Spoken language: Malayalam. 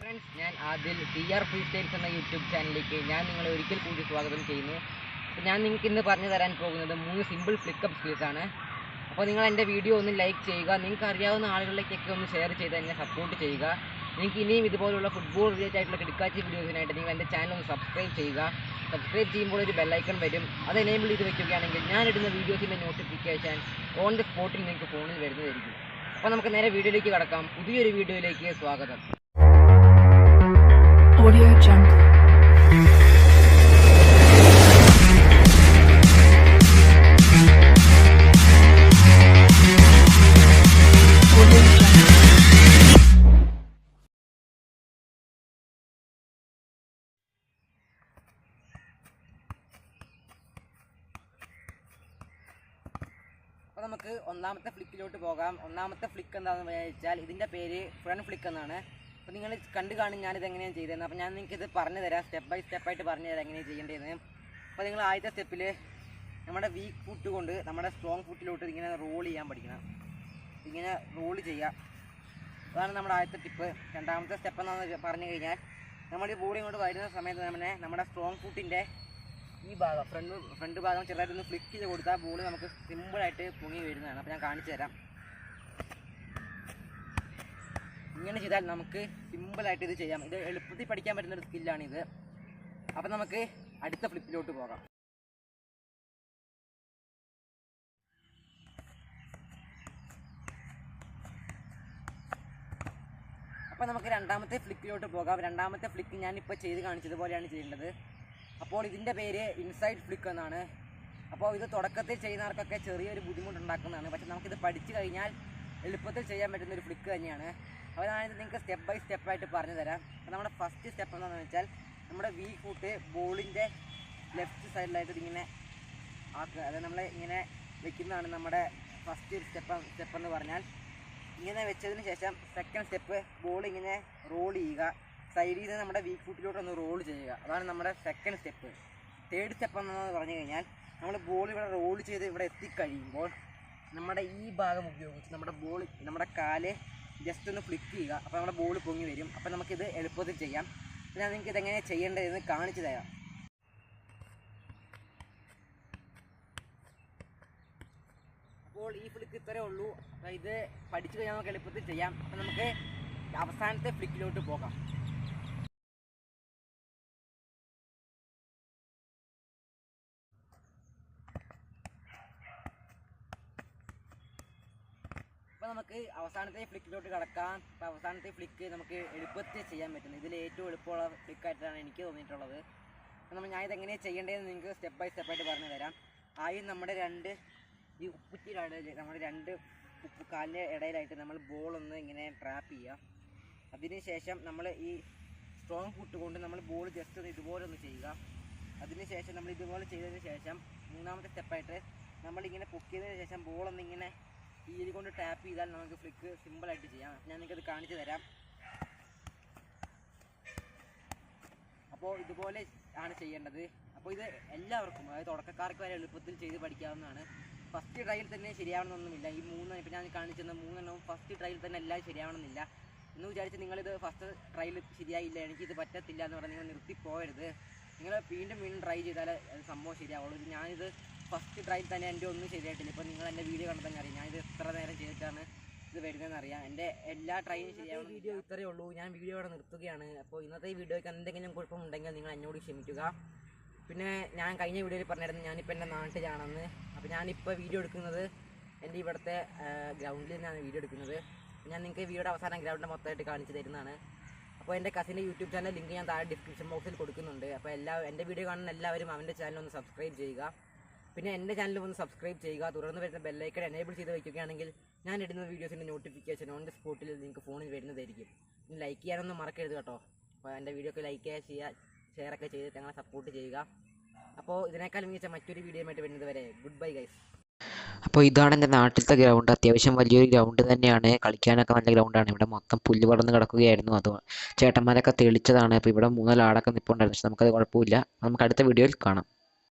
ഫ്രണ്ട്സ്, ഞാൻ ആദിൽ TR ഫ്രീസ്റ്റൈൽസ് എന്ന യൂട്യൂബ് ചാനലിലേക്ക് ഞാൻ നിങ്ങളെ ഒരിക്കൽ കൂടി സ്വാഗതം ചെയ്യുന്നു. അപ്പോൾ ഞാൻ നിങ്ങൾക്ക് ഇന്ന് പറഞ്ഞു തരാൻ പോകുന്നത് 3 സിമ്പിൾ ഫ്ലിക്കപ്പ് സ്കിൽസ് ആണ്. അപ്പോൾ നിങ്ങൾ എൻ്റെ വീഡിയോ ഒന്ന് ലൈക്ക് ചെയ്യുക, നിങ്ങൾക്ക് അറിയാവുന്ന ആളുകളിലേക്കൊക്കെ ഒന്ന് ഷെയർ ചെയ്ത് എന്നെ സപ്പോർട്ട് ചെയ്യുക. നിങ്ങൾക്ക് ഇനിയും ഇതുപോലുള്ള ഫുട്ബോൾ റിലേറ്റഡ് ആയിട്ടുള്ള കിടക്കാച്ചി വീഡിയോസിനായിട്ട് നിങ്ങൾ എൻ്റെ ചാനൽ ഒന്ന് സബ്സ്ക്രൈബ് ചെയ്യുക. സബ്സ്ക്രൈബ് ചെയ്യുമ്പോൾ ഒരു ബെല്ലൈക്കൺ വരും, അത് എനേബിൾ ചെയ്ത് വെക്കുകയാണെങ്കിൽ ഞാനിടുന്ന വീഡിയോസിൻ്റെ നോട്ടിഫിക്കേഷൻ ഓൺ ദി സ്പോട്ടിൽ നിങ്ങൾക്ക് ഫോണിൽ വരുന്നതായിരിക്കും. അപ്പോൾ നമുക്ക് നേരെ വീഡിയോയിലേക്ക് കടക്കാം. പുതിയൊരു വീഡിയോയിലേക്ക് സ്വാഗതം. Audio Jungle. അപ്പോൾ നമുക്ക് ഒന്നാമത്തെ ഫ്ലിക്കിലോട്ട് പോകാം. ഒന്നാമത്തെ ഫ്ലിക്ക് എന്താണെന്ന് വെച്ചാൽ ഇതിൻ്റെ പേര് ഫ്രണ്ട് ഫ്ലിക്ക് എന്നാണ്. അപ്പോൾ നിങ്ങൾ കണ്ടു കാണും ഞാനിത് എങ്ങനെയാണ് ചെയ്തതെന്ന്. അപ്പോൾ ഞാൻ നിങ്ങൾക്ക് ഇത് പറഞ്ഞു തരാം, സ്റ്റെപ്പ് ബൈ സ്റ്റെപ്പായിട്ട് പറഞ്ഞു തരാം എങ്ങനെയാണ് ചെയ്യേണ്ടതെന്ന്. അപ്പോൾ നിങ്ങൾ ആദ്യത്തെ സ്റ്റെപ്പിൽ നമ്മുടെ വീക്ക് ഫുട്ട് കൊണ്ട് നമ്മുടെ സ്ട്രോങ് ഫുട്ടിലോട്ട് ഇങ്ങനെ റോൾ ചെയ്യാൻ പഠിക്കണം. ഇങ്ങനെ റോൾ ചെയ്യുക, അതാണ് നമ്മുടെ ആദ്യത്തെ ടിപ്പ്. രണ്ടാമത്തെ സ്റ്റെപ്പ് എന്താണെന്ന് പറഞ്ഞു കഴിഞ്ഞാൽ നമ്മൾ ഈ ബോൾ ഇങ്ങോട്ട് വരുന്ന സമയത്ത് തന്നെ നമ്മുടെ സ്ട്രോങ് ഫുട്ടിൻ്റെ ഈ ഭാഗം ഫ്രണ്ട് ഭാഗം ചെറുതായിട്ടൊന്ന് ഫ്ലിക്ക് ചെയ്ത് കൊടുത്താൽ ബോൾ നമുക്ക് സിമ്പിളായിട്ട് പൊങ്ങി വരുന്നതാണ്. അപ്പോൾ ഞാൻ കാണിച്ചു തരാം. ഇങ്ങനെ ചെയ്താൽ നമുക്ക് സിമ്പിളായിട്ട് ഇത് ചെയ്യാം. ഇത് എളുപ്പത്തിൽ പഠിക്കാൻ പറ്റുന്നൊരു സ്കില്ലാണിത്. അപ്പം നമുക്ക് അടുത്ത ഫ്ലിപ്പിലോട്ട് പോകാം. അപ്പോൾ നമുക്ക് രണ്ടാമത്തെ ഫ്ലിക്കിലോട്ട് പോകാം. രണ്ടാമത്തെ ഫ്ലിക്ക് ഞാനിപ്പോൾ ചെയ്ത് കാണിച്ചതുപോലെയാണ് ചെയ്യേണ്ടത്. അപ്പോൾ ഇതിൻ്റെ പേര് ഇൻസൈഡ് ഫ്ലിക്ക് എന്നാണ്. അപ്പോൾ ഇത് തുടക്കത്തിൽ ചെയ്യുന്നവർക്കൊക്കെ ചെറിയൊരു ബുദ്ധിമുട്ടുണ്ടാക്കുന്നതാണ്, പക്ഷേ നമുക്കിത് പഠിച്ചു കഴിഞ്ഞാൽ എളുപ്പത്തിൽ ചെയ്യാൻ പറ്റുന്നൊരു ഫ്ലിക്ക് തന്നെയാണ്. അപ്പോൾ ഞാനിത് നിങ്ങൾക്ക് സ്റ്റെപ്പ് ബൈ സ്റ്റെപ്പായിട്ട് പറഞ്ഞു തരാം. അപ്പോൾ നമ്മുടെ ഫസ്റ്റ് സ്റ്റെപ്പ് എന്താണെന്ന് വെച്ചാൽ നമ്മുടെ വീക്ക് ഫുട്ട് ബോളിൻ്റെ ലെഫ്റ്റ് സൈഡിലായിട്ട് ഇതിങ്ങനെ ആക്കുക. അതായത് നമ്മൾ ഇങ്ങനെ വെക്കുന്നതാണ് നമ്മുടെ ഫസ്റ്റ് സ്റ്റെപ്പ് എന്ന് പറഞ്ഞാൽ. ഇങ്ങനെ വെച്ചതിന് ശേഷം സെക്കൻഡ് സ്റ്റെപ്പ് ബോൾ ഇങ്ങനെ റോൾ ചെയ്യുക, സൈഡിൽ നിന്ന് നമ്മുടെ വീക്ക് ഫുട്ടിലോട്ടൊന്ന് റോൾ ചെയ്യുക. അതാണ് നമ്മുടെ സെക്കൻഡ് സ്റ്റെപ്പ്. തേർഡ് സ്റ്റെപ്പ് എന്താണെന്ന് പറഞ്ഞു കഴിഞ്ഞാൽ നമ്മൾ ബോൾ ഇവിടെ റോൾ ചെയ്ത് ഇവിടെ എത്തിക്കഴിയുമ്പോൾ നമ്മുടെ ഈ ഭാഗം ഉപയോഗിച്ച് നമ്മുടെ കാല് ജസ്റ്റ് ഒന്ന് ഫ്ലിക്ക് ചെയ്യുക. അപ്പോൾ നമ്മുടെ ബോൾ പൊങ്ങി വരും. അപ്പോൾ നമുക്കിത് എളുപ്പത്തിൽ ചെയ്യാം. അപ്പോൾ ഞാൻ നിങ്ങൾക്ക് ഇതെങ്ങനെ ചെയ്യേണ്ടതെന്ന് കാണിച്ചു തരാം. അപ്പോൾ ഈ ഫ്ലിക്ക് ഇത്രയേ ഉള്ളൂ. അപ്പോൾ ഇത് പഠിച്ചു കഴിഞ്ഞാൽ നമുക്ക് എളുപ്പത്തിൽ ചെയ്യാം. അപ്പോൾ നമുക്ക് അവസാനത്തെ ഫ്ലിക്കിലോട്ട് പോകാം. അപ്പോൾ നമുക്ക് അവസാനത്തെ ഫ്ലിക്കിലോട്ട് കടക്കാം. അപ്പോൾ അവസാനത്തെ ഫ്ലിക്ക് നമുക്ക് എളുപ്പത്തിൽ ചെയ്യാൻ പറ്റുന്നത്, ഇതിൽ ഏറ്റവും എളുപ്പമുള്ള ഫ്ലിക്കായിട്ടാണ് എനിക്ക് തോന്നിയിട്ടുള്ളത്. അപ്പോൾ ഞാൻ ഇതെങ്ങനെയാണ് ചെയ്യേണ്ടതെന്ന് നിങ്ങൾക്ക് സ്റ്റെപ്പ് ബൈ സ്റ്റെപ്പായിട്ട് പറഞ്ഞു തരാം. ആദ്യം നമ്മുടെ ഈ ഉപ്പുറ്റിയിലാണ് നമ്മുടെ രണ്ട് കാലിൻ്റെ ഇടയിലായിട്ട് നമ്മൾ ബോളൊന്ന് ഇങ്ങനെ ട്രാപ്പ് ചെയ്യുക. അതിനുശേഷം നമ്മൾ ഈ സ്ട്രോങ് ഫുട്ട് കൊണ്ട് നമ്മൾ ബോൾ ജസ്റ്റ് ഒന്ന് ഇതുപോലെ ഒന്ന് ചെയ്യുക. അതിനുശേഷം നമ്മൾ ഇതുപോലെ ചെയ്തതിന് ശേഷം മൂന്നാമത്തെ സ്റ്റെപ്പായിട്ട് നമ്മളിങ്ങനെ പൊക്കിയതിന് ശേഷം ബോളൊന്നിങ്ങനെ ഈ കൊണ്ട് ടാപ്പ് ചെയ്താൽ നമുക്ക് ഫ്ലിക്ക് സിമ്പിളായിട്ട് ചെയ്യാം. ഞാൻ നിങ്ങൾക്കത് കാണിച്ചു തരാം. അപ്പോൾ ഇതുപോലെ ആണ് ചെയ്യേണ്ടത്. അപ്പോൾ ഇത് എല്ലാവർക്കും, അതായത് തുടക്കക്കാർക്ക് വരെ എളുപ്പത്തിൽ ചെയ്ത് പഠിക്കാവുന്നതാണ്. ഫസ്റ്റ് ട്രയൽ തന്നെ ശരിയാവണമെന്നൊന്നുമില്ല. ഈ ഇപ്പോൾ ഞാൻ കാണിച്ചെന്ന മൂന്നെണ്ണവും ഫസ്റ്റ് ട്രയൽ തന്നെ എല്ലാം ശരിയാവണമെന്നില്ല. എന്ന് വിചാരിച്ച് നിങ്ങളിത് ഫസ്റ്റ് ട്രയൽ ശരിയായില്ല, എനിക്കിത് പറ്റത്തില്ല എന്ന് പറഞ്ഞാൽ നിങ്ങൾ നിർത്തിപ്പോകരുത്. നിങ്ങൾ വീണ്ടും ട്രൈ ചെയ്താൽ സംഭവം ശരിയാവുള്ളൂ. ഞാനിത് ഫസ്റ്റ് ട്രൈ തന്നെ എൻ്റെ ഒന്നും ശരിയായിട്ടില്ല. ഇപ്പോൾ നിങ്ങൾ എൻ്റെ വീഡിയോ കണ്ടാൽ തന്നെ അറിയാം ഞാനിത് എത്ര നേരം ചെയ്തിട്ടാണ് ഇത് വരുന്നതെന്ന് അറിയാം. എൻ്റെ എല്ലാ ട്രൈയും ശരിയാവുന്ന വീഡിയോ ഇത്രയേ ഉള്ളൂ. ഞാൻ വീഡിയോ ഇവിടെ നിർത്തുകയാണ്. അപ്പോൾ ഇന്നത്തെ ഈ വീഡിയോയ്ക്ക് എന്തെങ്കിലും കുഴപ്പമുണ്ടെങ്കിൽ നിങ്ങൾ എന്നോട് ക്ഷമിക്കുക. പിന്നെ ഞാൻ കഴിഞ്ഞ വീഡിയോയിൽ പറഞ്ഞിരുന്നു ഞാനിപ്പോൾ എൻ്റെ നാട്ടിലാണെന്ന്. അപ്പോൾ ഞാനിപ്പോൾ വീഡിയോ എടുക്കുന്നത് എൻ്റെ ഇവിടുത്തെ ഗ്രൗണ്ടിൽ നിന്നാണ് വീഡിയോ എടുക്കുന്നത്. ഞാൻ നിങ്ങൾക്ക് വീഡിയോയുടെ അവസാനം ഗ്രൗണ്ടിൻ്റെ മൊത്തമായിട്ട് കാണിച്ചു തരുന്നതാണ്. അപ്പോൾ എൻ്റെ കസിൻ്റെ യൂട്യൂബ് ചാനൽ ലിങ്ക് ഞാൻ താഴെ ഡിസ്ക്രിപ്ഷൻ ബോക്സിൽ കൊടുക്കുന്നുണ്ട്. അപ്പോൾ എൻ്റെ വീഡിയോ കാണുന്ന എല്ലാവരും അവൻ്റെ ചാനൽ ഒന്ന് സബ്സ്ക്രൈബ് ചെയ്യുക. പിന്നെ എൻ്റെ ചാനൽ ഒന്ന് സബ്സ്ക്രൈബ് ചെയ്യുക. തുടർന്ന് വരുന്ന ബെല്ലൈക്കൺ എനേബിൾ ചെയ്ത് വയ്ക്കുകയാണെങ്കിൽ ഞാൻ ഇടുന്ന വീഡിയോസിൻ്റെ നോട്ടിഫിക്കേഷൻ ഓൺ ദി സ്പോട്ടിൽ നിങ്ങൾക്ക് ഫോണിൽ വരുന്നതായിരിക്കും. ഇനി ലൈക്ക് ചെയ്യാനൊന്നും മറക്കരുത് കേട്ടോ. അപ്പോൾ എൻ്റെ വീഡിയോക്ക് ലൈക്ക് ചെയ്യുക, ഷെയറൊക്കെ ചെയ്തിട്ട് ഞങ്ങളെ സപ്പോർട്ട് ചെയ്യുക. അപ്പോൾ ഇതിനേക്കാൾ മികച്ച മറ്റൊരു വീഡിയോയുമായിട്ട് വരുന്നത് വരെ ഗുഡ് ബൈ ഗൈസ്. അപ്പോൾ ഇതാണ് എൻ്റെ നാട്ടിലത്തെ ഗ്രൗണ്ട്. അത്യാവശ്യം വലിയൊരു ഗ്രൗണ്ട് തന്നെയാണ്, കളിക്കാനൊക്കെ നല്ല ഗ്രൗണ്ടാണ്. ഇവിടെ മൊത്തം പുല്ല് പടർന്ന് കിടക്കുകയായിരുന്നു. അത് ചേട്ടന്മാരൊക്കെ തെളിച്ചതാണ്. അപ്പോൾ ഇവിടെ 3-4 ആടൊക്കെ നിൽപ്പുണ്ടായിരുന്നു, പക്ഷെ നമുക്കത് കുഴപ്പമില്ല. നമുക്ക് അടുത്ത വീഡിയോയിൽ കാണാം.